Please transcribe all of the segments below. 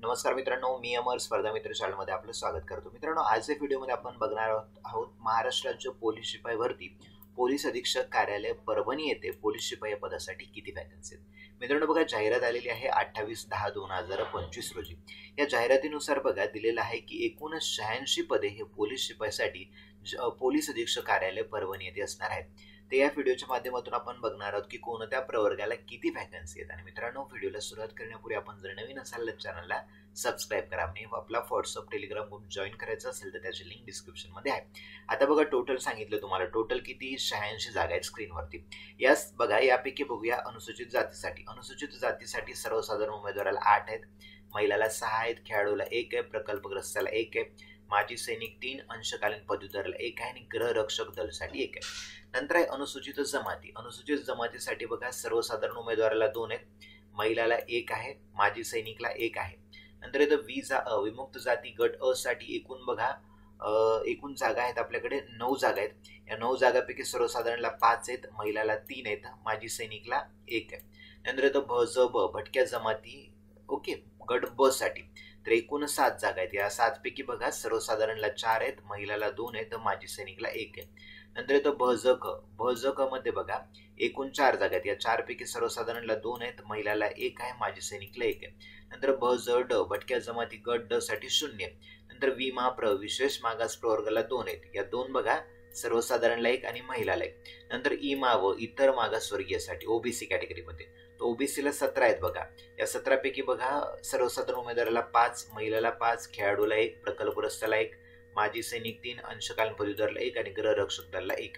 नमस्कार मित्रांनो, मी अमर स्पर्धा मित्र चॅनलमध्ये आपलं स्वागत करतो. मित्रांनो, आजच्या व्हिडिओमध्ये आपण बघणार आहोत महाराष्ट्र राज्य पोलीस शिपाई भरती पोलीस अधीक्षक कार्यालय परभणी येथे पोलीस शिपाई पदासाठी किती वॅकन्सी आहेत. मित्रांनो बघा, जाहिरात आलेली आहे 28/10/2025 रोजी. या जाहिरातीनुसार बघा दिलेलं आहे की एकूण 86 पदे हे पोलीस शिपाईसाठी पोलीस अधीक्षक कार्यालय परभणी येथे असणार आहे. तर या व्हिडिओच्या माध्यमातून आपण बघणार आहोत की कोणत्या प्रवर्गाला किती वॅकन्सी आहेत. आणि मित्रांनो, व्हिडिओला सुरुवात करण्यापूर्वी आपण जर नवीन असाल तर चॅनलला सबस्क्राईब करा आणि आपला व्हॉट्सअप टेलिग्राम ग्रुप जॉईन करायचा असेल तर त्याची लिंक डिस्क्रिप्शन मध्ये आहे. आता बघा, टोटल सांगितलं तुम्हाला, टोटल किती 86 जागा आहेत स्क्रीनवरती. यास बघा, यापैकी बघूया अनुसूचित जातीसाठी. अनुसूचित जातीसाठी सर्वसाधारण उमेदवाराला 8 आहेत, महिलाला 6 आहेत, खेळाडूला 1 आहे, प्रकल्पग्रस्ताला 1 आहे, माजी सैनिक 3, अंशकालीन पदवीधराला 1 आहे आणि गृहरक्षक दलसाठी 1 आहे. नंतर आहे अनुसूचित जमाती. अनुसूचित जमातीसाठी बघा, सर्वसाधारण उमेदवाराला 2 आहेत, महिलाला 1 आहे, माजी सैनिकला 1 आहे. नंतर येतं विमुक्त जाती गट अ साठी एकूण बघा एकूण जागा आहेत आपल्याकडे 9 जागा आहेत. या 9 जागापैकी सर्वसाधारणला 5 आहेत, महिलाला 3 आहेत, माजी सैनिकला 1 आहे. नंतर येतं भ ज ब भटक्या जमाती ओके गट ब साठी. तर एकूण 7 जागा आहेत. या 7 पैकी बघा सर्वसाधारणला 4 आहेत, महिलाला 2 आहेत, माजी सैनिकला 1 आहे. नंतर येतं भ ज क. भ ज क मध्ये बघा एकूण 4 जागा आहेत. या 4 पैकी सर्वसाधारणला 2 आहेत, महिलाला 1 आहे, माजी सैनिकला 1 आहे. नंतर भ ज ड भटक्या जमाती गट ड साठी 0. नंतर वि मा प्र विशेष मागास प्रवर्गाला 2 आहेत. या 2 बघा सर्वसाधारणला 1 आणि महिलाला 1. नंतर इ मा व इतर मागासवर्गीयसाठी ओबीसी कॅटेगरीमध्ये तर ओबीसीला 17 आहेत बघा. या 17 पैकी बघा सर्वसाधारण उमेदवाराला 5, महिलाला 5, खेळाडूला 1, प्रकल्पग्रस्ताला 1, माजी सैनिक 3, अंशकालीन पदवीधराला 1 आणि गृहरक्षक दलाला 1.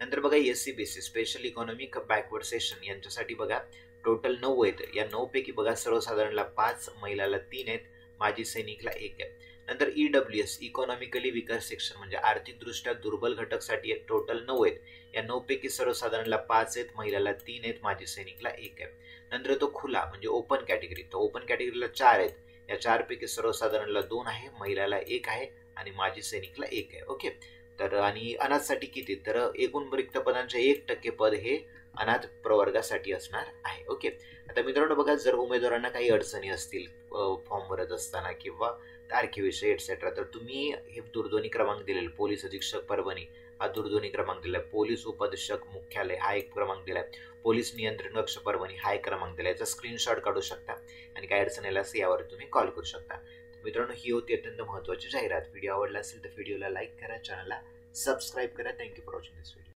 नंतर बघा SC BC special economic backward session यांच्यासाठी बघा टोटल 9 आहेत. या 9 पैकी बघा सर्वसाधारणला 5, महिलाला 3 आहेत, माजी सैनिकला 1 आहे. नंतर ईडब्ल्यूएस इकॉनॉमिकली विकर सेक्शन म्हणजे आर्थिकदृष्ट्या दुर्बल घटकसाठी टोटल 9 आहेत. या 9 पैकी सर्वसाधारणला 5 आहेत, महिलाला 3 आहेत, माजी सैनिकला 1 आहे. नंतर तो खुला म्हणजे ओपन कॅटेगरी. तर ओपन कॅटेगरीला 4 आहेत. या 4 पैकी सर्वसाधारणला 2 आहे, महिलाला 1 आहे आणि माजी सैनिकला 1 आहे. ओके. तर आणि अनाथसाठी किती, तर एकूण रिक्त पदांचे 1% पद हे अनाथ प्रवर्गासाठी असणार आहे. ओके. आता मित्रांनो बघा, जर उमेदवारांना काही अडचणी असतील फॉर्म भरत असताना किंवा तारखेविषयी एक्सेट्रा, तर तुम्ही हे दूरध्वनी क्रमांक दिलेला पोलीस अधीक्षक परभणी हा दूरध्वनी क्रमांक दिलाय, पोलीस उपअधीक्षक मुख्यालय हा एक क्रमांक दिलाय, पोलीस नियंत्रण कक्ष परभणी हा एक क्रमांक दिलाय. याचा स्क्रीनशॉट काढू शकता आणि काय अडचण आल्यास यावर तुम्ही कॉल करू शकता. मित्रांनो, ही होती अत्यंत महत्त्वाची जाहिरात. व्हिडिओ आवडला असेल तर व्हिडिओला लाईक करा, चॅनलला सबस्क्राईब करा. Thank you for watching this video.